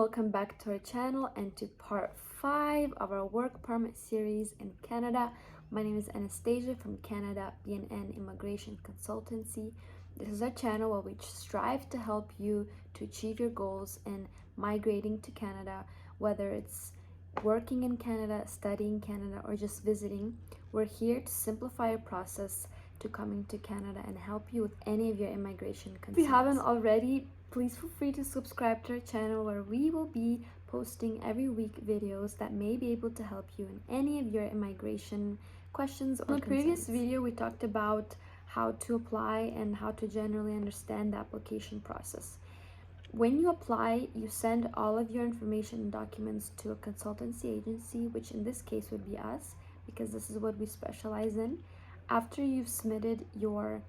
welcome back to our channel and to part 5 of our work permit series in Canada. My name is Anastasia from Canada BNN Immigration Consultancy. This is our channel where we strive to help you to achieve your goals in migrating to Canada, whether it's working in Canada, studying Canada, or just visiting. We're here to simplify your process to coming to Canada and help you with any of your immigration concerns. If you haven't already, please feel free to subscribe to our channel where we will be posting every week videos that may be able to help you in any of your immigration questions or concerns. In the previous video, we talked about how to apply and how to generally understand the application process. When you apply, you send all of your information and documents to a consultancy agency, which in this case would be us, because this is what we specialize in. After you've submitted your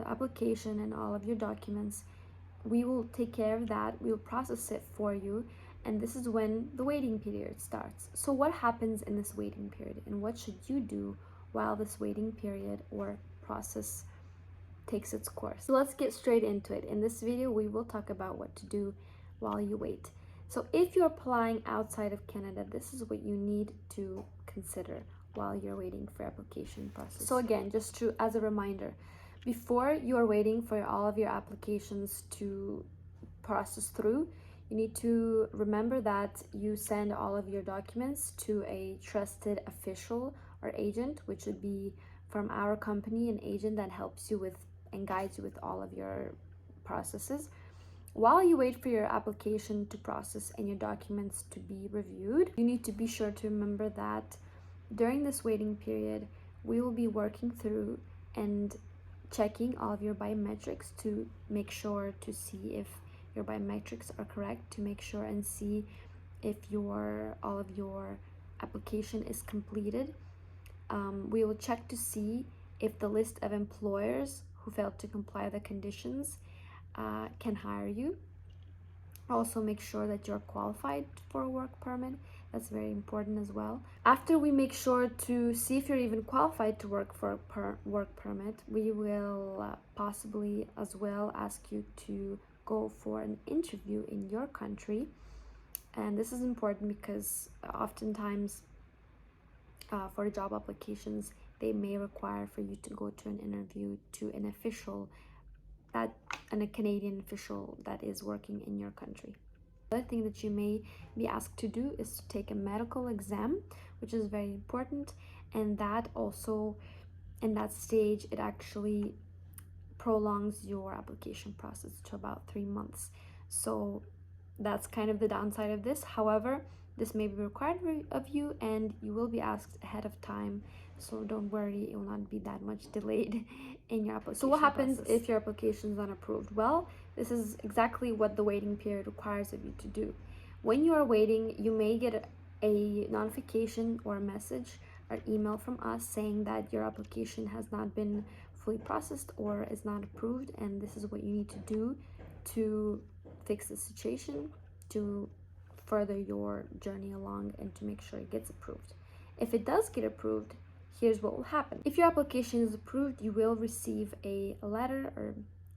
application and all of your documents, we will take care of that. We will process it for you, and this is when the waiting period starts. So what happens in this waiting period, and what should you do while this waiting period or process takes its course? So let's get straight into it. In this video, we will talk about what to do while you wait. So if you're applying outside of Canada, this is what you need to consider while you're waiting for application process. So again, as a reminder, before you are waiting for all of your applications to process through, you need to remember that you send all of your documents to a trusted official or agent, which would be from our company, an agent that helps you with and guides you with all of your processes. While you wait for your application to process and your documents to be reviewed, you need to be sure to remember that during this waiting period, we will be working through and checking all of your biometrics to make sure to see if your biometrics are correct, to make sure and see if all of your application is completed. We will check to see if the list of employers who failed to comply with the conditions can hire you. Also make sure that you're qualified for a work permit. That's very important as well. After we make sure to see if you're even qualified to work for a work permit, we will possibly as well ask you to go for an interview in your country. And this is important because oftentimes for job applications, they may require for you to go to an interview to an official and a Canadian official that is working in your country. The other thing that you may be asked to do is to take a medical exam, which is very important, and that also, in that stage, it actually prolongs your application process to about 3 months. So that's kind of the downside of this. However, this may be required of you and you will be asked ahead of time, so don't worry, it will not be that much delayed in your application. So what happens if your application is not approved? Well, this is exactly what the waiting period requires of you to do. When you are waiting, you may get a notification or a message or email from us saying that your application has not been fully processed or is not approved, and this is what you need to do to fix the situation, to further your journey along and to make sure it gets approved. If it does get approved, here's what will happen. If your application is approved, you will receive a letter or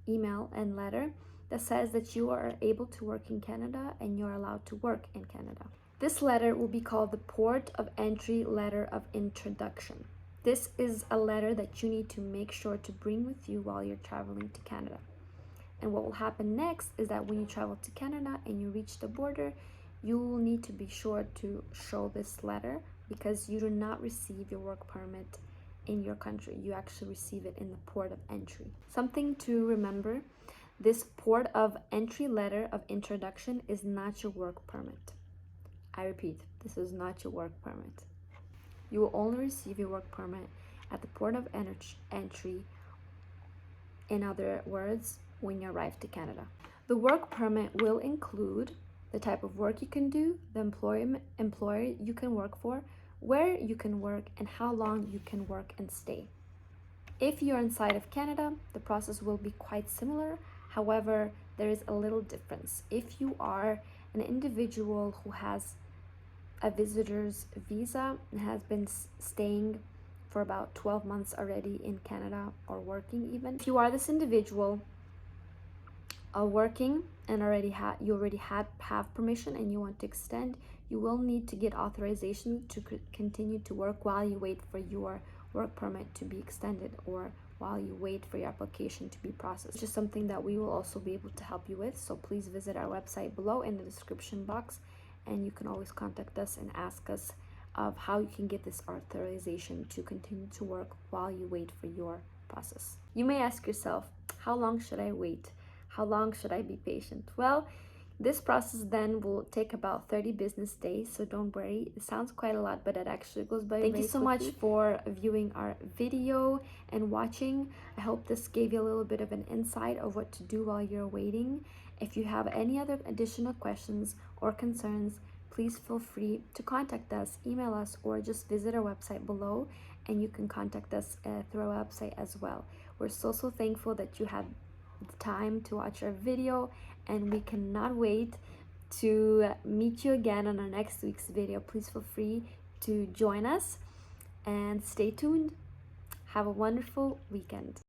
email and letter that says that you are able to work in Canada and you're allowed to work in Canada. This letter will be called the Port of Entry Letter of Introduction. This is a letter that you need to make sure to bring with you while you're traveling to Canada. And what will happen next is that when you travel to Canada and you reach the border, you will need to be sure to show this letter, because you do not receive your work permit in your country. You actually receive it in the port of entry. Something to remember, this port of entry letter of introduction is not your work permit. I repeat, this is not your work permit. You will only receive your work permit at the port of entry, in other words, when you arrive to Canada. The work permit will include the type of work you can do, the employer you can work for, where you can work, and how long you can work and stay. If you're inside of Canada, the process will be quite similar. However, there is a little difference. If you are an individual who has a visitor's visa and has been staying for about 12 months already in Canada or working even, if you are this individual, working and you already have permission and you want to extend, you will need to get authorization to continue to work while you wait for your work permit to be extended, or while you wait for your application to be processed, which is something that we will also be able to help you with. So please visit our website below in the description box, and you can always contact us and ask us of how you can get this authorization to continue to work while you wait for your process. You may ask yourself, how long should I wait? How long should I be patient? Well, this process then will take about 30 business days, so don't worry. It sounds quite a lot, but it actually goes by very quickly. Thank you so much for viewing our video and watching. I hope this gave you a little bit of an insight of what to do while you're waiting. If you have any other additional questions or concerns, please feel free to contact us, email us, or just visit our website below, and you can contact us through our website as well. We're so thankful that you had the time to watch our video, and we cannot wait to meet you again on our next week's video. Please feel free to join us and stay tuned. Have a wonderful weekend.